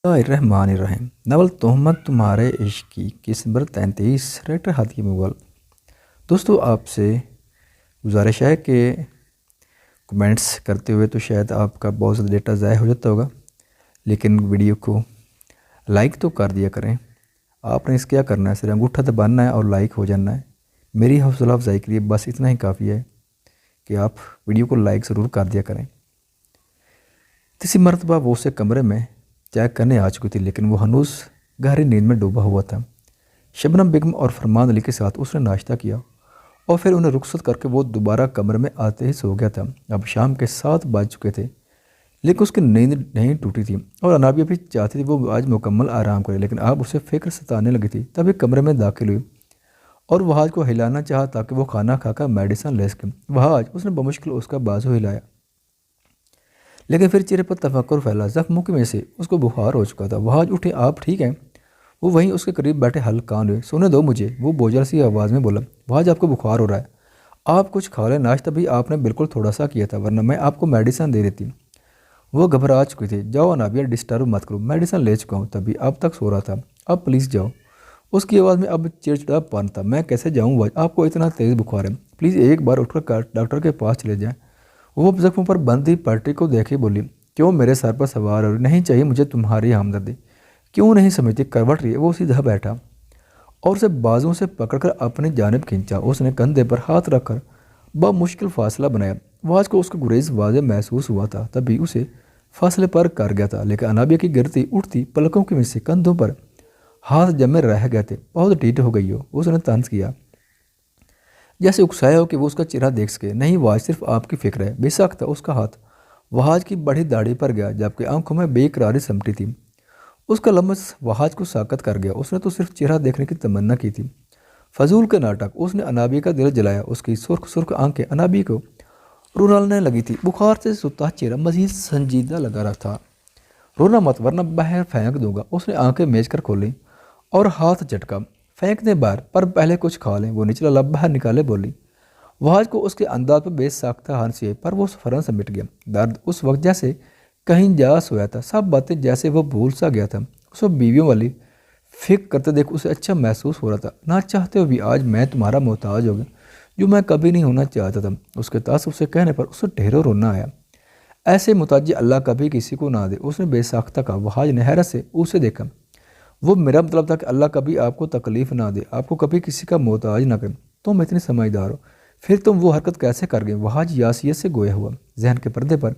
الرحمن الرحیم ناول تہمت تمہارے عشق کی قسط نمبر 33 ریٹر حاتم مغل۔ دوستو آپ سے گزارش ہے کہ کمنٹس کرتے ہوئے تو شاید آپ کا بہت زیادہ ڈیٹا ضائع ہو جاتا ہوگا، لیکن ویڈیو کو لائک تو کر دیا کریں۔ آپ نے اس کیا کرنا ہے، صرف انگوٹھا دبانا ہے اور لائک ہو جانا ہے۔ میری حوصلہ افزائی کے لیے بس اتنا ہی کافی ہے کہ آپ ویڈیو کو لائک ضرور کر دیا کریں۔ تیسری مرتبہ وہ اسے کمرے میں چیک کرنے آ چکی تھی، لیکن وہ ہنوز گہری نیند میں ڈوبا ہوا تھا۔ شبنم بیگم اور فرمان علی کے ساتھ اس نے ناشتہ کیا اور پھر انہیں رخصت کر کے وہ دوبارہ کمرے میں آتے ہی سو گیا تھا۔ اب شام کے 7 بج چکے تھے، لیکن اس کی نیند نہیں ٹوٹی تھی اور انابیہ بھی چاہتی تھی وہ آج مکمل آرام کرے، لیکن اب اسے فکر ستانے لگی تھی۔ تبھی کمرے میں داخل ہوئی اور وہاج کو ہلانا چاہا تاکہ وہ کھانا کھا کر میڈیسن لے سکے۔ وہاج، اس نے بمشکل اس کا بازو ہلایا، لیکن پھر چہرے پر تفکر پھیلا۔ زخموں کی وجہ سے اس کو بخار ہو چکا تھا۔ وہاج اٹھے، آپ ٹھیک ہیں؟ وہ وہیں اس کے قریب بیٹھے ہلکان ہوئے۔ سونے دو مجھے، وہ بوجھل سی آواز میں بولا۔ وہاج، آپ کو بخار ہو رہا ہے، آپ کچھ کھا لیں، ناشتہ بھی آپ نے بالکل تھوڑا سا کیا تھا، ورنہ میں آپ کو میڈیسن دے دیتی۔ وہ گھبرا چکی تھی۔ جاؤ انابیہ، ڈسٹرب مت کرو، میڈیسن لے چکا ہوں، تبھی اب تک سو رہا تھا، اب پلیز جاؤ۔ اس کی آواز میں اب چڑچڑا پن تھا۔ میں کیسے جاؤں وہاج، آپ کو اتنا تیز بخار ہے، پلیز ایک بار اٹھ کر ڈاکٹر کے پاس چلے جائیں۔ وہ زخموں پر بندھی پٹی کو دیکھے بولی، کیوں میرے سر پر سوار ہو؟ نہیں چاہیے مجھے تمہاری ہمدردی، کیوں نہیں سمجھتی؟ کروٹ رہی ہے۔ وہ سیدھا بیٹھا اور اسے بازوؤں سے پکڑ کر اپنی جانب کھینچا۔ اس نے کندھے پر ہاتھ رکھ کر بمشکل فاصلہ بنایا۔ وہاج کو اس کا گریز واضح محسوس ہوا تھا، تبھی اسے فاصلے پر کر گیا تھا، لیکن انابیہ کی گرتی اٹھتی پلکوں کی وجہ سے کندھوں پر ہاتھ جمے رہ گئے تھے۔ بہت ڈھیٹ ہو گئی ہو، اس نے طنز کیا، جیسے اکسایا ہو کہ وہ اس کا چہرہ دیکھ سکے۔ نہیں وہاج، صرف آپ کی فکر ہے۔ بے شک تھا اس کا ہاتھ وہاج کی بڑی داڑھی پر گیا، جبکہ آنکھوں میں بے قراری سمٹی تھی۔ اس کا لمس وہاج کو ساکت کر گیا۔ اس نے تو صرف چہرہ دیکھنے کی تمنا کی تھی۔ فضول کے ناٹک، اس نے انابیہ کا دل جلایا۔ اس کی سرخ سرخ آنکھیں انابیہ کو رونالنے لگی تھی۔ بخار سے ستا چہرہ مزید سنجیدہ لگا رہا تھا۔ رونا مت ورنہ باہر پھینک دوں گا۔ اس نے آنکھیں میچ کر کھولیں اور ہاتھ جھٹکا۔ پھینک دیں باہر، پر پہلے کچھ کھا لیں۔ وہ نچلا لب باہر نکالے بولی۔ وہاج کو اس کے انداز پر بے ساختہ ہنسی آئی، پر وہ فوراً سمٹ گیا۔ درد اس وقت جیسے کہیں جا سویا تھا، سب باتیں جیسے وہ بھول سا گیا تھا۔ اس کو بیویوں والی فکر کرتے دیکھ اسے اچھا محسوس ہو رہا تھا۔ نہ چاہتے ہوئے بھی آج میں تمہارا محتاج ہو گیا، جو میں کبھی نہیں ہونا چاہتا تھا۔ اس کے تعصب سے کہنے پر اسے ڈھیروں رونا آیا۔ ایسے محتاجی اللہ کبھی کسی کو نہ دے، اس نے بے ساختہ کہا۔ وہاج نے حیرت سے اسے دیکھا۔ وہ میرا مطلب تھا کہ اللہ کبھی آپ کو تکلیف نہ دے، آپ کو کبھی کسی کا محتاج نہ کرے۔ تم اتنی سمجھدار ہو، پھر تم وہ حرکت کیسے کر گئے؟ وہاج یاسیت سے گویا ہوا، ذہن کے پردے پر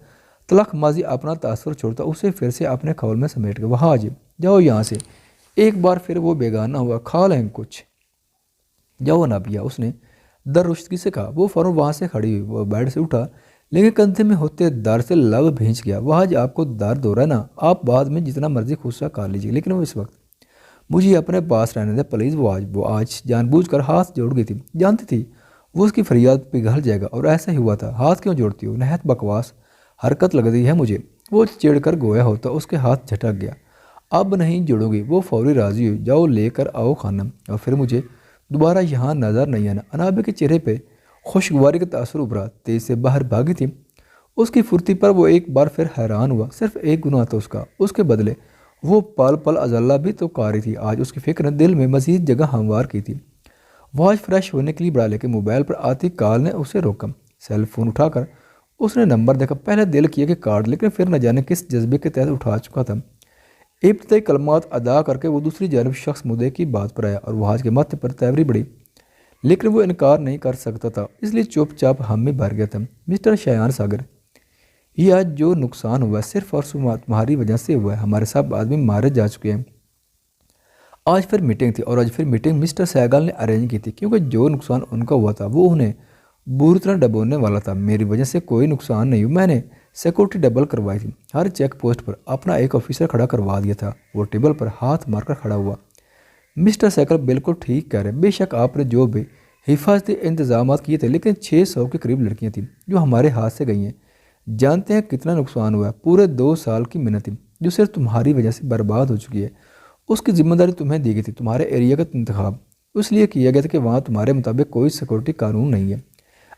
تلخ ماضی اپنا تاثر چھوڑتا اسے پھر سے اپنے خول میں سمیٹ گیا۔ وہاج، جاؤ یہاں سے، ایک بار پھر وہ بیگانہ ہوا، کھا لیں کچھ، جاؤ انابیہ، اس نے دررشتگی سے کہا۔ وہ فوراً وہاں سے کھڑی ہوئی، وہ بیڈ سے اٹھا، لیکن کندھے میں ہوتے درد سے لب بھینچ گیا۔ وہاج، آپ کو درد ہو رہا ہے نا، آپ بعد میں جتنا مرضی غصہ کر لیجیے، لیکن وہ اس وقت مجھے اپنے پاس رہنے دے پلیز وہاج۔ وہ آج جان بوجھ کر ہاتھ جوڑ گئی تھی، جانتی تھی وہ اس کی فریاد پگھل جائے گا، اور ایسا ہی ہوا تھا۔ ہاتھ کیوں جوڑتی ہو؟ نہایت بکواس حرکت لگ رہی ہے مجھے۔ وہ چڑھ کر گویا ہوتا اس کے ہاتھ جھٹک گیا۔ اب نہیں جوڑو گی؟ وہ فوری راضی ہوئی۔ جاؤ لے کر آؤ کھانا، اور پھر مجھے دوبارہ یہاں نظر نہیں آنا۔ انابیہ کے چہرے پہ خوشگواری کا تاثر ابھرا، تیز سے باہر بھاگی تھی۔ اس کی پھرتی پر وہ ایک بار پھر حیران ہوا۔ صرف ایک گناہ تھا اس کا، اس کے بدلے وہ پل پل اذلہ بھی تو کاری تھی۔ آج اس کی فکر نے دل میں مزید جگہ ہموار کی تھی۔ وہاج فریش ہونے کے لیے بڑھا، لیکن موبائل پر آتی کال نے اسے روکا۔ سیل فون اٹھا کر اس نے نمبر دیکھا۔ پہلے دل کیا کہ کارڈ، لیکن پھر نہ جانے کس جذبے کے تحت اٹھا چکا تھا۔ ابتدائی کلمات ادا کر کے وہ دوسری جانب شخص مدعے کی بات پر آیا، اور وہاج کے ماتھے پر تیوری بڑھی، لیکن وہ انکار نہیں کر سکتا تھا، اس لیے چپ چاپ ہم میں بھر گیا تھا۔ مسٹر شایان ساگر، یہ آج جو نقصان ہوا ہے صرف اور تمہاری وجہ سے ہوا ہے۔ ہمارے سب آدمی مارے جا چکے ہیں۔ آج پھر میٹنگ تھی، اور آج پھر میٹنگ مسٹر سہگل نے ارینج کی تھی، کیونکہ جو نقصان ان کا ہوا تھا وہ انہیں بری طرح ڈبونے والا تھا۔ میری وجہ سے کوئی نقصان نہیں ہوا، میں نے سیکورٹی ڈبل کروائی تھی، ہر چیک پوسٹ پر اپنا ایک آفیسر کھڑا کروا دیا تھا۔ وہ ٹیبل پر ہاتھ مار کر کھڑا ہوا۔ مسٹر سہگل بالکل ٹھیک کہہ رہے ہیں، بے شک آپ نے جو بھی حفاظتی انتظامات کیے تھے، لیکن 600 کے قریب لڑکیاں تھیں جو ہمارے ہاتھ سے گئی ہیں۔ جانتے ہیں کتنا نقصان ہوا ہے؟ پورے 2 سال کی محنت تھی جو صرف تمہاری وجہ سے برباد ہو چکی ہے۔ اس کی ذمہ داری تمہیں دی گئی تھی، تمہارے ایریا کا انتخاب اس لیے کیا گیا تھا کہ وہاں تمہارے مطابق کوئی سیکورٹی قانون نہیں ہے۔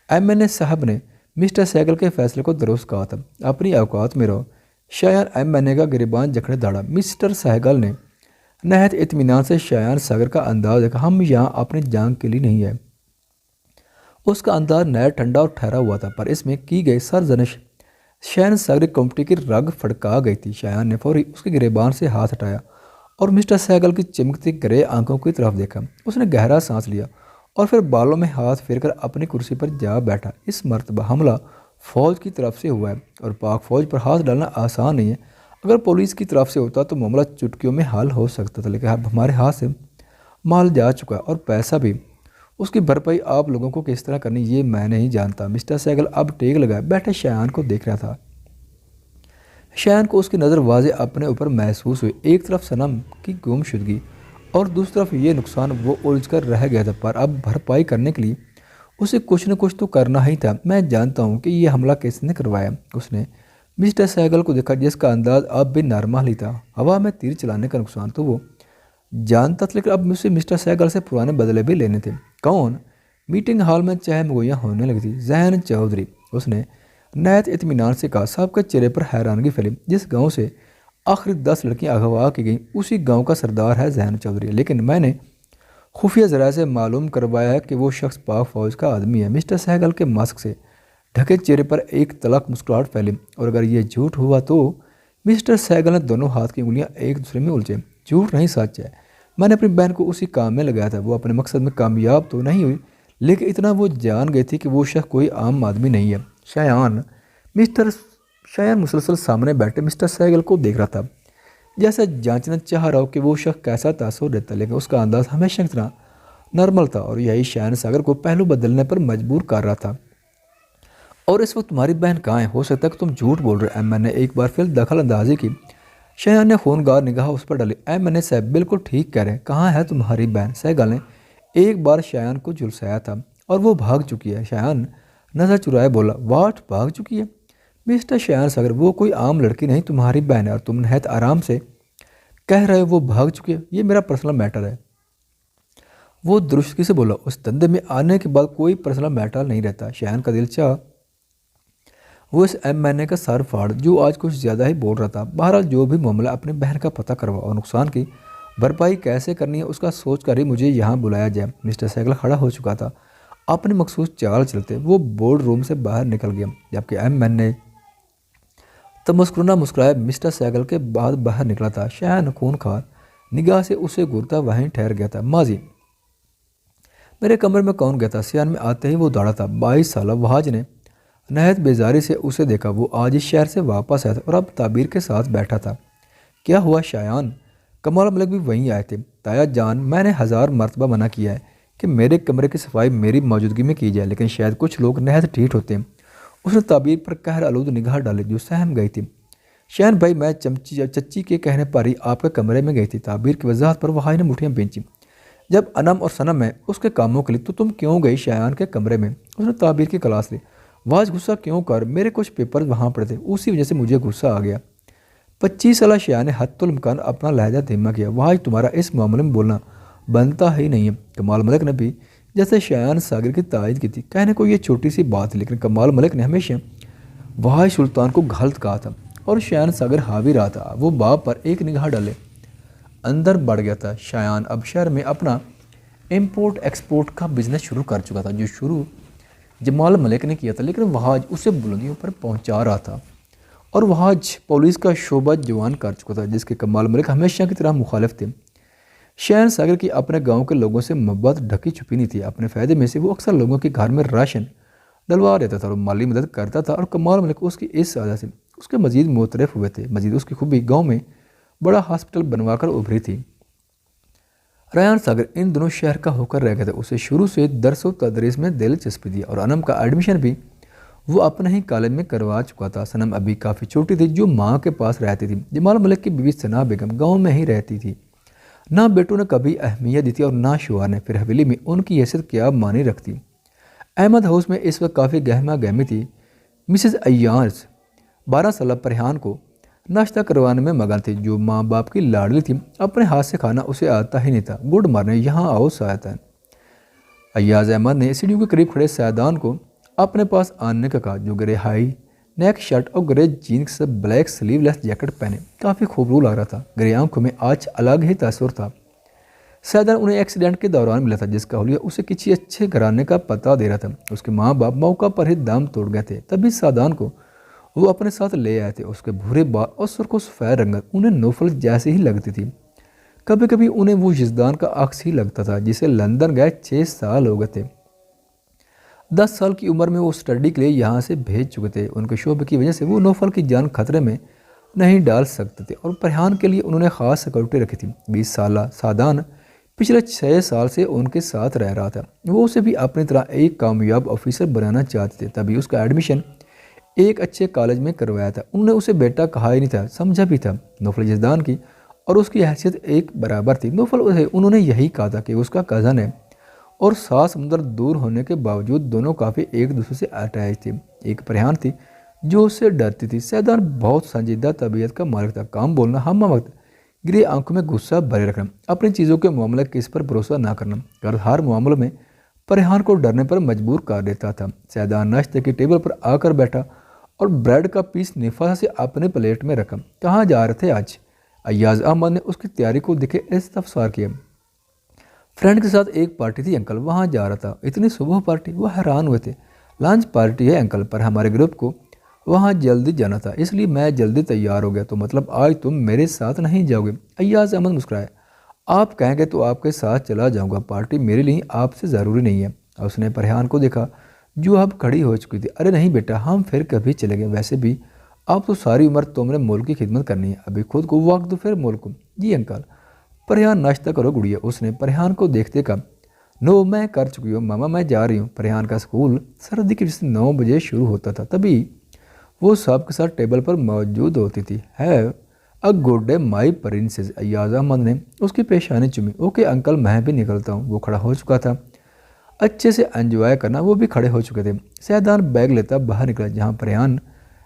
ایم این اے صاحب نے مسٹر سہگل کے فیصلے کو درست کہا تھا، اپنی اوقات میں رہو، شایان MNA کا گریبان جکڑے دھاڑا۔ مسٹر سہگل نے نہایت اطمینان سے شایان ساگر کا انداز دیکھا۔ ہم یہاں اپنی جان کے لیے نہیں ہے۔ اس کا انداز نہایت ٹھنڈا اور ٹھہرا ہوا تھا، پر اس میں کی گئی سرزنش شایان ساگر کمیونٹی کی رگ پھڑکا گئی تھی۔ شایان نے فوری اس کے گریبان سے ہاتھ ہٹایا اور مسٹر سہگل کی چمکتی گرے آنکھوں کی طرف دیکھا۔ اس نے گہرا سانس لیا اور پھر بالوں میں ہاتھ پھیر کر اپنی کرسی پر جا بیٹھا۔ اس مرتبہ حملہ فوج کی طرف سے ہوا ہے اور پاک فوج پر ہاتھ ڈالنا آسان نہیں ہے۔ اگر پولیس کی طرف سے ہوتا تو معاملہ چٹکیوں میں حل ہو سکتا تھا، لیکن اب ہمارے ہاتھ سے مال جا چکا ہے اور پیسہ بھی۔ اس کی بھرپائی آپ لوگوں کو کس طرح کرنی یہ میں نہیں جانتا۔ مسٹر سہگل اب ٹیک لگائے بیٹھے شایان کو دیکھ رہا تھا۔ شایان کو اس کی نظر واضح اپنے اوپر محسوس ہوئی۔ ایک طرف صنم کی گم شدگی اور دوسری طرف یہ نقصان، وہ الجھ کر رہ گیا تھا، پر اب بھرپائی کرنے کے لیے اسے کچھ نہ کچھ تو کرنا ہی تھا۔ میں جانتا ہوں کہ یہ حملہ کس نے کروایا۔ اس نے مسٹر سہگل کو دیکھا جس کا انداز اب بھی نارمل ہی تھا۔ ہوا میں تیر چلانے کا نقصان تو وہ جانتا تھا، لیکن اب اسے مسٹر سہگل سے پرانے بدلے بھی لینے تھے۔ کون؟ میٹنگ ہال میں چہم گوئیاں ہونے لگی تھی۔ ذہن چودھری، اس نے نہایت اطمینان سے کہا۔ صاحب کے چہرے پر حیرانگی پھیلی۔ جس گاؤں سے آخری 10 لڑکیاں اغوا کی گئیں اسی گاؤں کا سردار ہے ذہن چودھری، لیکن میں نے خفیہ ذرائع سے معلوم کروایا ہے کہ وہ شخص پاک فوج کا آدمی ہے۔ مسٹر سہگل کے ماسک سے ڈھکے چہرے پر ایک تلخ مسکراہٹ پھیلی۔ اور اگر یہ جھوٹ ہوا تو؟ مسٹر سہگل نے دونوں ہاتھ کی انگلیاں ایک دوسرے میں الجھے۔ جھوٹ نہیں، سچ ہے۔ میں نے اپنی بہن کو اسی کام میں لگایا تھا۔ وہ اپنے مقصد میں کامیاب تو نہیں ہوئی، لیکن اتنا وہ جان گئی تھی کہ وہ شخص کوئی عام آدمی نہیں ہے۔ شایان مسلسل سامنے بیٹھے مسٹر سہگل کو دیکھ رہا تھا، جیسا جانچنا چاہ رہا ہو کہ وہ شخص کیسا تاثر دیتا، لیکن اس کا انداز ہمیشہ کی طرح نارمل تھا اور یہی شایان ساگر کو پہلو بدلنے پر مجبور کر رہا تھا۔ اور اس وقت تمہاری بہن کہاں ہے؟ ہو سکتا ہے کہ تم جھوٹ بول رہے۔ MNA نے ایک بار پھر دخل اندازی کی۔ شایان نے خونگار نگاہ اس پر ڈالی۔ MNA صاحب بالکل ٹھیک کہہ رہے ہیں، کہاں ہے تمہاری بہن؟ سہگل نے ایک بار شایان کو جھلسایا تھا۔ اور وہ بھاگ چکی ہے۔ شایان نظر چرائے بولا۔ واٹ؟ بھاگ چکی ہے؟ مسٹر شایان ساگر، وہ کوئی عام لڑکی نہیں، تمہاری بہن ہے، اور تم نہایت آرام سے کہہ رہے ہو وہ بھاگ چکی ہے۔ یہ میرا پرسنل میٹر ہے۔ وہ درستگی سے بولا۔ اس دھندے میں آنے کے بعد کوئی پرسنل میٹر نہیں رہتا۔ شایان کا دل چاہ وہ اس MNA کا سر پھاڑ، جو آج کچھ زیادہ ہی بول رہا تھا۔ بہرحال جو بھی معاملہ، اپنی بہن کا پتہ کروا اور نقصان کی بھرپائی کیسے کرنی ہے اس کا سوچ کر ہی مجھے یہاں بلایا جائے۔ مسٹر سہگل کھڑا ہو چکا تھا۔ اپنے مخصوص چال چلتے وہ بورڈ روم سے باہر نکل گیا، جبکہ MNA تمسکرانہ مسکرائے مسٹر سہگل کے بعد باہر نکلا تھا۔ شایان خونخوار نگاہ سے اسے گھورتا وہیں ٹھہر گیا تھا۔ ماضی میرے کمرے میں کون گیا تھا؟ سیان میں آتے ہی وہ دوڑا تھا۔ 22 سالہ وحاج نے نہایت بیزاری سے اسے دیکھا۔ وہ آج اس شہر سے واپس آیا تھا اور اب تعبیر کے ساتھ بیٹھا تھا۔ کیا ہوا شایان؟ کمال ملک بھی وہیں آئے تھے۔ تایا جان، میں نے 1000 مرتبہ منع کیا ہے کہ میرے کمرے کی صفائی میری موجودگی میں کی جائے، لیکن شاید کچھ لوگ نہایت ٹھیٹ ہوتے ہیں۔ اس نے تعبیر پر قہر آلود نگاہ ڈالی جو سہم گئی تھی۔ شایان بھائی، میں چچی کے کہنے پر ہی آپ کے کمرے میں گئی تھی۔ تعبیر کی وضاحت پر وحاج نے مٹھیاں بھینچی۔ جب انم اور سنم ہے اس کے کاموں کے لیے تو تم کیوں گئی شایان کے کمرے میں؟ اس نے تعبیر کی کلاس لی۔ واج غصہ کیوں کر؟ میرے کچھ پیپر وہاں پڑے تھے، اسی وجہ سے مجھے غصہ آ گیا۔ 25 سالہ شایان نے حتی الامکان اپنا لہجہ دھیما کیا۔ واج تمہارا اس معاملے میں بولنا بنتا ہی نہیں ہے۔ کمال ملک نے بھی جیسے شایان ساگر کی تائید کی تھی۔ کہنے کو یہ چھوٹی سی بات ہے، لیکن کمال ملک نے ہمیشہ واج سلطان کو غلط کہا تھا اور شایان ساگر حاوی رہا تھا۔ وہ باپ پر ایک نگاہ ڈالے اندر بڑھ گیا تھا۔ شایان اب شہر میں اپنا امپورٹ ایکسپورٹ کا بزنس شروع کر چکا تھا، جو شروع جمال ملک نے کیا تھا، لیکن وحاج اسے بلندیوں پر پہنچا رہا تھا اور وحاج پولیس کا شعبہ جوان کر چکا تھا، جس کے کمال ملک ہمیشہ کی طرح مخالف تھے۔ شایان ساگر کی اپنے گاؤں کے لوگوں سے محبت ڈھکی چھپی نہیں تھی۔ اپنے فائدے میں سے وہ اکثر لوگوں کے گھر میں راشن ڈلوا دیتا تھا اور مالی مدد کرتا تھا، اور کمال ملک اس کی اس عادت سے اس کے مزید معترف ہوئے تھے۔ مزید اس کی خوبی گاؤں میں بڑا ہاسپٹل بنوا کر ابھری تھی۔ ریان ساگر ان دنوں شہر کا ہو کر رہ گیا تھا۔ اسے شروع سے درس و تدریس میں دلچسپی تھی اور انم کا ایڈمیشن بھی وہ اپنے ہی کالج میں کروا چکا تھا۔ سنم ابھی کافی چھوٹی تھی، جو ماں کے پاس رہتی تھی۔ جمال ملک کی بیوی ثنا بیگم گاؤں میں ہی رہتی تھی۔ نہ بیٹوں نے کبھی اہمیت دی تھی اور نہ شوہر نے، پھر حویلی میں ان کی حیثیت کیا معنی رکھتی۔ احمد ہاؤس میں اس وقت کافی گہما گہمی تھی۔ مسز ایاز 12 سالہ پریحان کو ناشتہ کروانے میں مگن تھی، جو ماں باپ کی لاڈلی تھی۔ اپنے ہاتھ سے کھانا اسے آتا ہی نہیں تھا۔ گڈ مارننگ، یہاں آؤ سیدان۔ ایاز احمد نے سیڑھیوں کے قریب کھڑے سیدان کو اپنے پاس آنے کا کہا، جو رہائی نیک شرٹ اور گرے جینس سے بلیک سلیو لیس جیکٹ پہنے کافی خوبصورت لگ رہا تھا۔ گرے آنکھوں میں آج الگ ہی تاثر تھا۔ سیدان انہیں ایکسیڈنٹ کے دوران ملا تھا جس کا حلیہ اسے کسی اچھے گھرانے کا پتہ دے رہا تھا۔ اس کے ماں باپ موقع پر ہی دم توڑ گئے تھے، تبھی سیدان کو وہ اپنے ساتھ لے آئے تھے۔ اس کے بھورے بال اور سرخ و سفید رنگت انہیں نوفل جیسی ہی لگتی تھی۔ کبھی کبھی انہیں وہ یزدان کا عکس ہی لگتا تھا جسے لندن گئے 6 سال ہو گئے تھے۔ 10 سال کی عمر میں وہ اسٹڈی کے لیے یہاں سے بھیج چکے تھے۔ ان کے شعبے کی وجہ سے وہ نوفل کی جان خطرے میں نہیں ڈال سکتے تھے اور پریحان کے لیے انہوں نے خاص سیکورٹی رکھی تھی۔ 20 سالہ سیدان پچھلے 6 سال سے ان کے ساتھ رہ رہا تھا۔ وہ اسے بھی اپنی طرح ایک کامیاب آفیسر بنانا چاہتے تھے، تبھی اس کا ایڈمیشن ایک اچھے کالج میں کروایا تھا۔ انہوں نے اسے بیٹا کہا ہی نہیں تھا، سمجھا بھی تھا۔ نوفل یزدان کی اور اس کی حیثیت ایک برابر تھی۔ نوفل انہوں نے یہی کہا تھا کہ اس کا کزن ہے اور 7 سمندر دور ہونے کے باوجود دونوں کافی ایک دوسرے سے اٹیچ تھے۔ ایک پریحان تھی جو اس سے ڈرتی تھی۔ سیدان بہت سنجیدہ طبیعت کا مالک تھا، کام بولنا، ہم وقت گرے آنکھوں میں غصہ بھرے رکھنا، اپنی چیزوں کے معاملے کس پر بھروسہ نہ کرنا، ہر معاملے میں پریحان کو ڈرنے پر مجبور کر دیتا تھا۔ سیدان ناشتے کی ٹیبل پر آ کر بیٹھا اور بریڈ کا پیس نفاذ سے اپنے پلیٹ میں رکھا۔ کہاں جا رہے تھے آج؟ ایاز احمد نے اس کی تیاری کو دیکھے استفسار کیا۔ فرینڈ کے ساتھ ایک پارٹی تھی انکل، وہاں جا رہا تھا۔ اتنی صبح پارٹی؟ وہ حیران ہوئے تھے۔ لنچ پارٹی ہے انکل، پر ہمارے گروپ کو وہاں جلدی جانا تھا اس لیے میں جلدی تیار ہو گیا۔ تو مطلب آج تم میرے ساتھ نہیں جاؤ گے؟ ایاز احمد مسکرائے۔ آپ کہیں گے تو آپ کے ساتھ چلا جاؤں گا، پارٹی میرے لیے آپ سے ضروری نہیں ہے۔ اس نے پریحان کو دیکھا جو اب کھڑی ہو چکی تھی۔ ارے نہیں بیٹا، ہم پھر کبھی چلیں گے، ویسے بھی اب تو ساری عمر تم نے ملک کی خدمت کرنی ہے، ابھی خود کو وقت دو پھر ملک کو۔ جی انکل۔ پریحان ناشتہ کرو گڑیا، اس نے پریحان کو دیکھتے کہا۔ نو میں کر چکی ہوں ماما، میں جا رہی ہوں۔ پریحان کا اسکول سردی کی وجہ سے 9 بجے شروع ہوتا تھا، تبھی وہ سب کے ساتھ ٹیبل پر موجود ہوتی تھی۔ Have a good day my princess, Ayaz Ahmed نے اس کی پیشانی چومی۔ اوکے انکل، میں بھی نکلتا ہوں۔ وہ کھڑا ہو چکا تھا۔ اچھے سے انجوائے کرنا، وہ بھی کھڑے ہو چکے تھے۔ سیدان بیگ لیتا باہر نکلا جہاں پریحان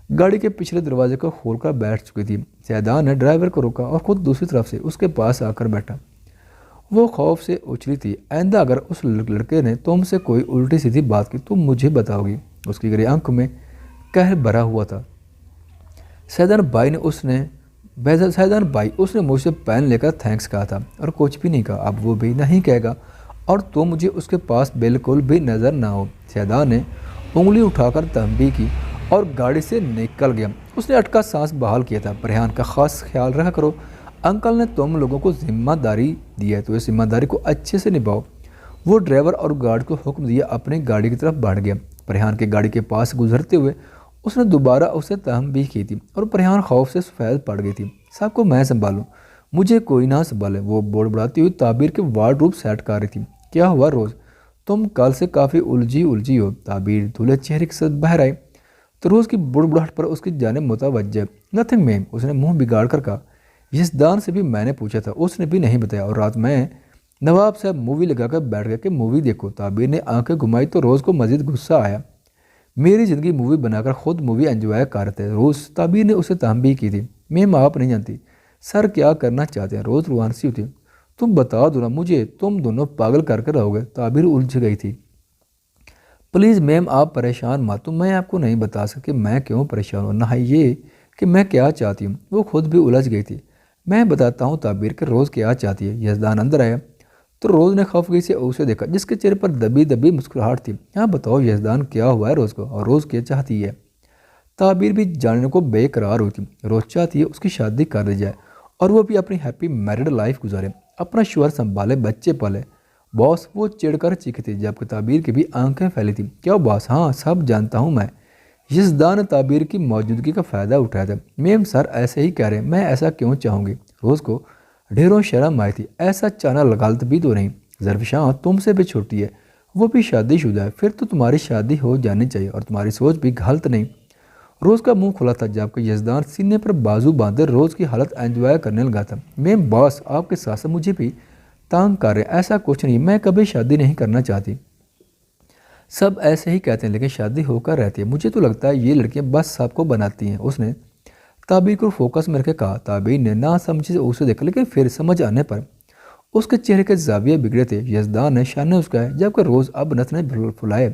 گاڑی کے پچھلے دروازے کو کھول کر بیٹھ چکی تھی۔ سیدان نے ڈرائیور کو روکا اور خود دوسری طرف سے اس کے پاس آ کر بیٹھا۔ وہ خوف سے اچھلی تھی۔ آئندہ اگر اس لڑکے نے تم سے کوئی الٹی سیدھی بات کی تو مجھے بتاؤ گی۔ اس کی گرے آنکھوں میں قہر بھرا ہوا تھا۔ سیدان بھائی اس نے مجھ سے پین لے کر تھینکس کہا تھا اور کچھ بھی نہیں کہا، اب وہ بھی نہیں کہے گا اور تو مجھے اس کے پاس بالکل بھی نظر نہ ہو۔ سیدان نے انگلی اٹھا کر تنبیہ کی اور گاڑی سے نکل گیا۔ اس نے اٹکا سانس بحال کیا تھا۔ پریحان کا خاص خیال رکھا کرو، انکل نے تم لوگوں کو ذمہ داری دی ہے تو اس ذمہ داری کو اچھے سے نبھاؤ۔ وہ ڈرائیور اور گارڈ کو حکم دیا، اپنی گاڑی کی طرف بڑھ گیا۔ پریحان کی گاڑی کے پاس گزرتے ہوئے اس نے دوبارہ اسے تنبیہ کی تھی اور پریحان خوف سے سفید پڑ گئی تھی۔ سب کو میں سنبھالوں، مجھے کوئی نہ سنبھالے۔ وہ بڑبڑاتی ہوئی تعبیر کے وارڈروب سیٹ کر رہی تھی۔ کیا ہوا روز، تم کل سے کافی الجھی ہو؟ تعبیر دھلے چہرے کے ساتھ باہر آئی تو روز کی بڑبڑاہٹ پر اس کی جانب متوجہ۔ نتھنگ میم، اس نے منہ بگاڑ کر کہا۔ یزدان سے بھی میں نے پوچھا تھا، اس نے بھی نہیں بتایا، اور رات میں نواب صاحب مووی لگا کر بیٹھ گئے کہ مووی دیکھو۔ تعبیر نے آنکھیں گھمائی تو روز کو مزید غصہ آیا۔ میری زندگی مووی بنا کر خود مووی انجوائے کرتے روز، تعبیر نے اسے تنبیہ کی تھی۔ میم آپ نہیں جانتی سر کیا کرنا چاہتے ہیں، روز روحان سی ہوتی۔ تم بتا دو نا مجھے، تم دونوں پاگل کر کے رہو گے۔ تعبیر الجھ گئی تھی۔ پلیز میم آپ پریشان مت، میں آپ کو نہیں بتا سکتی کہ میں کیوں پریشان ہوں، نہ یہ کہ میں کیا چاہتی ہوں۔ وہ خود بھی الجھ گئی تھی۔ میں بتاتا ہوں تعبیر کہ روز کیا چاہتی ہے۔ یزدان اندر آیا تو روز نے خفگی سے اسے دیکھا جس کے چہرے پر دبی دبی مسکراہٹ تھی۔ ہاں بتاؤ یزدان، کیا ہوا ہے روز کو، اور روز کیا چاہتی ہے؟ تعبیر بھی جاننے کو بے قرار ہوئی تھی۔ روز چاہتی ہے اس کی شادی کر دی جائے اور وہ بھی اپنی ہیپی میرڈ لائف گزارے، اپنا شوہر سنبھالے، بچے پالے۔ باس، وہ چڑھ کر چیخی تھی جبکہ تعبیر کی بھی آنکھیں پھیلی تھیں۔ کیا باس؟ ہاں سب جانتا ہوں میں۔ یزدان نے تعبیر کی موجودگی کا فائدہ اٹھایا تھا۔ میم سر ایسے ہی کہہ رہے ہیں، میں ایسا کیوں چاہوں گی؟ روز کو ڈھیروں شرم آئی تھی۔ ایسا چاہنا غلط بھی تو نہیں، ظرفشاں تم سے بھی چھوٹی ہے، وہ بھی شادی شدہ ہے، پھر تو تمہاری شادی ہو جانی چاہیے، اور تمہاری سوچ بھی غلط نہیں۔ روز کا منہ کھلا تھا جبکہ یزدان سینے پر بازو باندھے روز کی حالت انجوائے کرنے لگا تھا۔ میم باس آپ کے ساتھ مجھے بھی تانگ کر رہے ہیں، ایسا کچھ نہیں، میں کبھی شادی نہیں کرنا چاہتی۔ سب ایسے ہی کہتے ہیں لیکن شادی ہو کر رہتی ہے، مجھے تو لگتا ہے یہ لڑکیاں بس سب کو بناتی ہیں۔ اس نے تعبیر کو فوکس میں رکھ کے کہا۔ تعبیر نے نہ سمجھی سے اسے دیکھا لیکن پھر سمجھ آنے پر اس کے چہرے کے زاویے بگڑے تھے۔ یزدان نے شانے اسکائے جبکہ روز اب نتنے پھلائے